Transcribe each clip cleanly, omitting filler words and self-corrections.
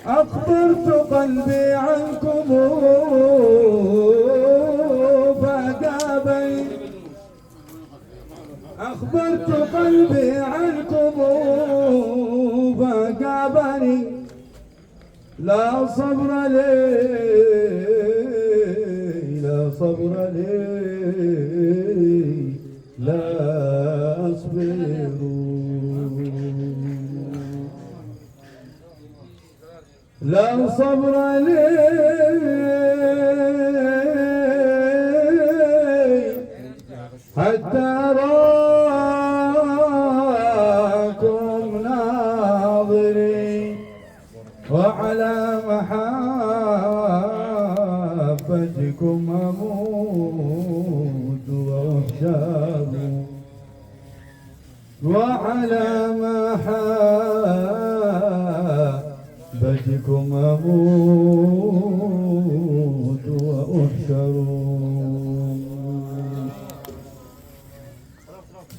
أخبرت قلبي عنكم فأجابني، أخبرت قلبي عنكم فأجابني لا صبر لي، لا صبر لي، لا أصبر. لا صبر لي حتى أراكم ناظري، وعلى محبتكم أموت وأحشر، وعلى محبتكم أموت وأحشر.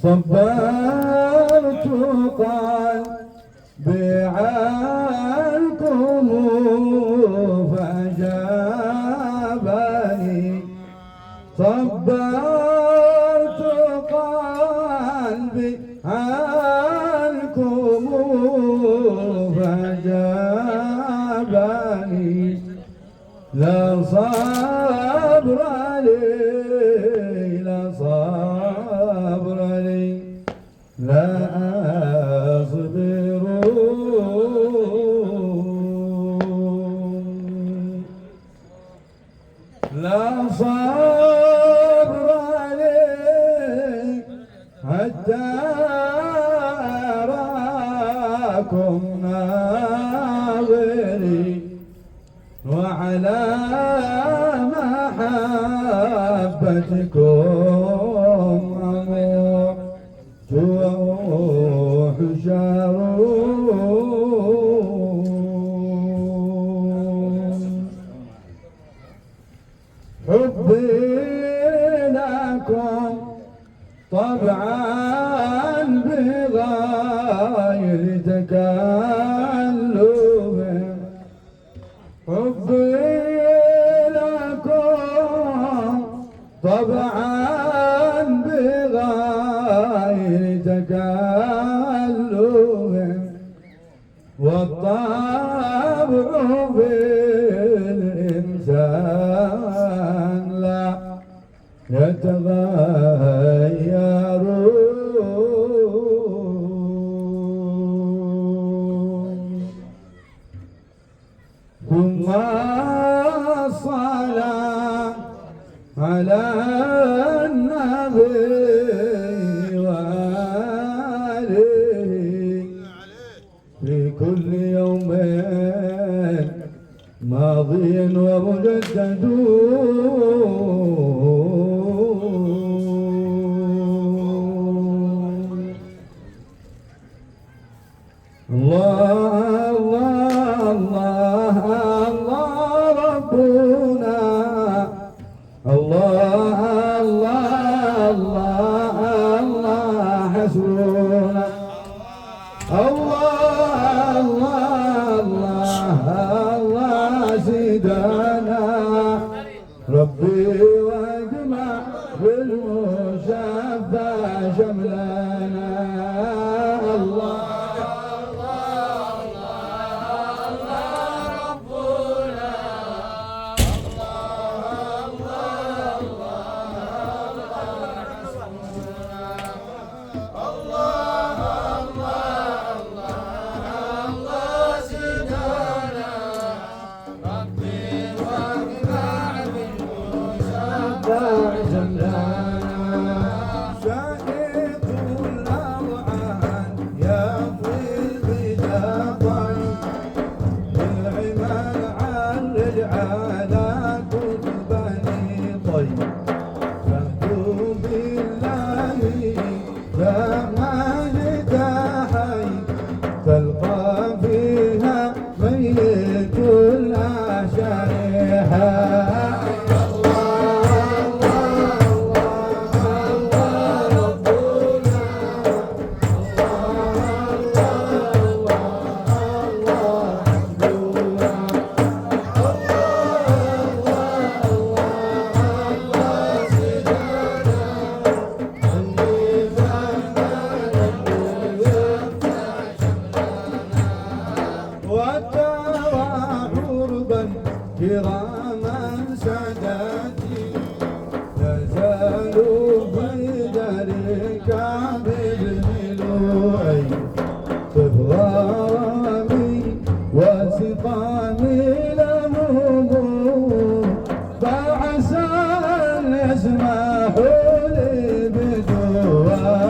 صبرت قلبي عنكم فأجابني، صبرت قلبي عنكم فأجابني لا صبر لي، لا صبر لي، لا أصبر. لا صبر لي حتى أراكم ناظري، وعلى محبتكم أموت وأحشر. حبي لكم طبعا بغير تكلف، حبي لكم طبعا بغير تكلف، والطبع بالإنسان لا يتغير. ثم الصلاة على النبي وآله في كل يوم ماضي ومجدد. الله الله الله الله ربنا، الله الله الله الله حسبنا، الله الله الله الله سيدنا ربي واجمع بالمشفى شملنا. الله واتبع عربا كراما ساداتي نزلوا في ذلك بابن لؤي صغاري وسقامي لهم فعسى أن يسمحوا لي بدواء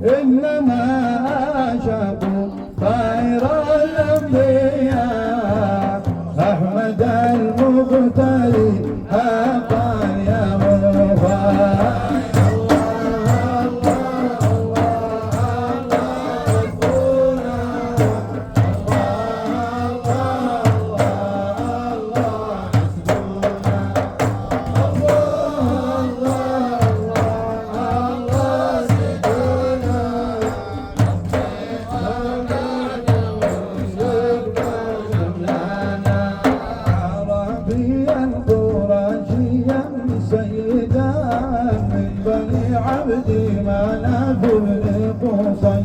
إنما عاشقوا خير الأنبياء أحمد المغتري حقا يا مغفر عبدي مناف بن قصي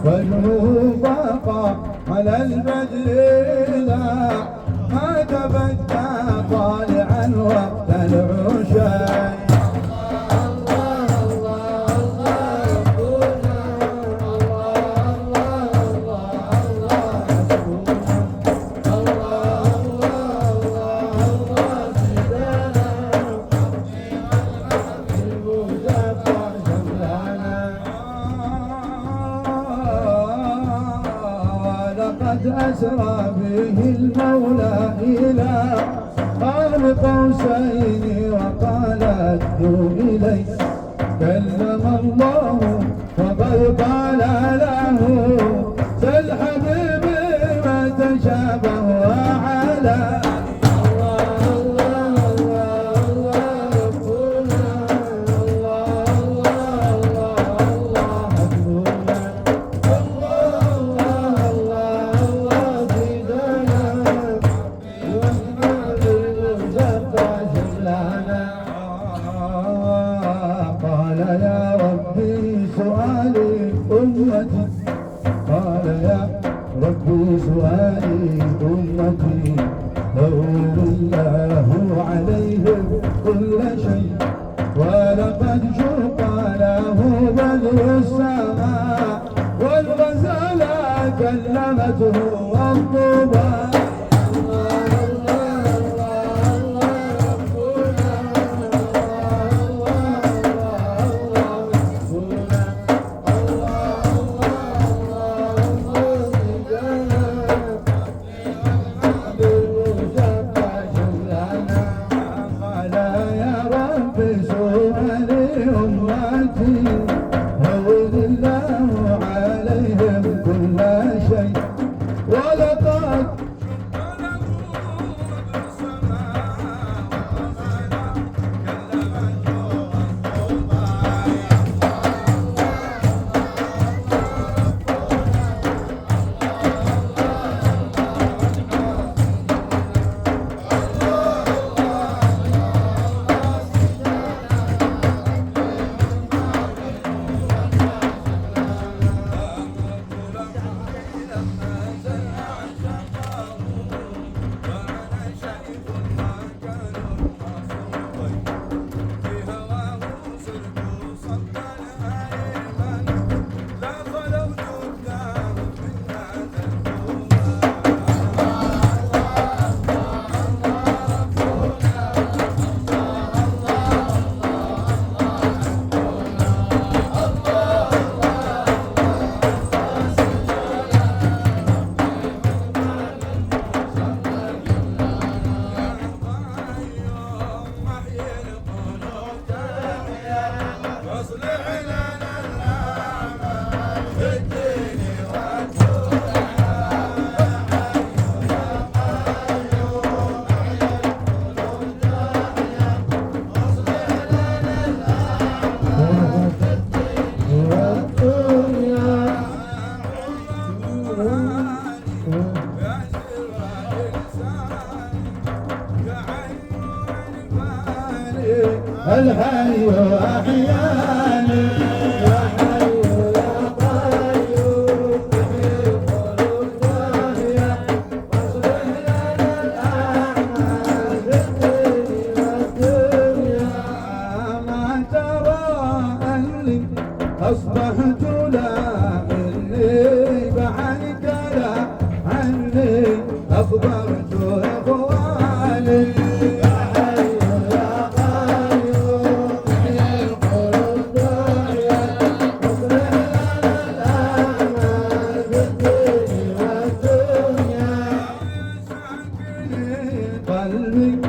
وجهه فاق على البدر لا ما تبدى طالعا وقت العشاء أسرى به المولى إلى قاب قوسين وقال ادعوا إلي كلم الله وقد قال له سل حبيبي ما تشابه على سؤالي أمتي أول الله عليهم كل شيء ولقد شق له بدر السماء والغزالة كلمته والطوبى الحي أحياني يا حي يا قيوم في قلوب داهية واصلح لنا الأعمال في الدين والدنيا ما ترى أني أصبحت لا مني بعدك لا عني أخبرت إخواني قلبي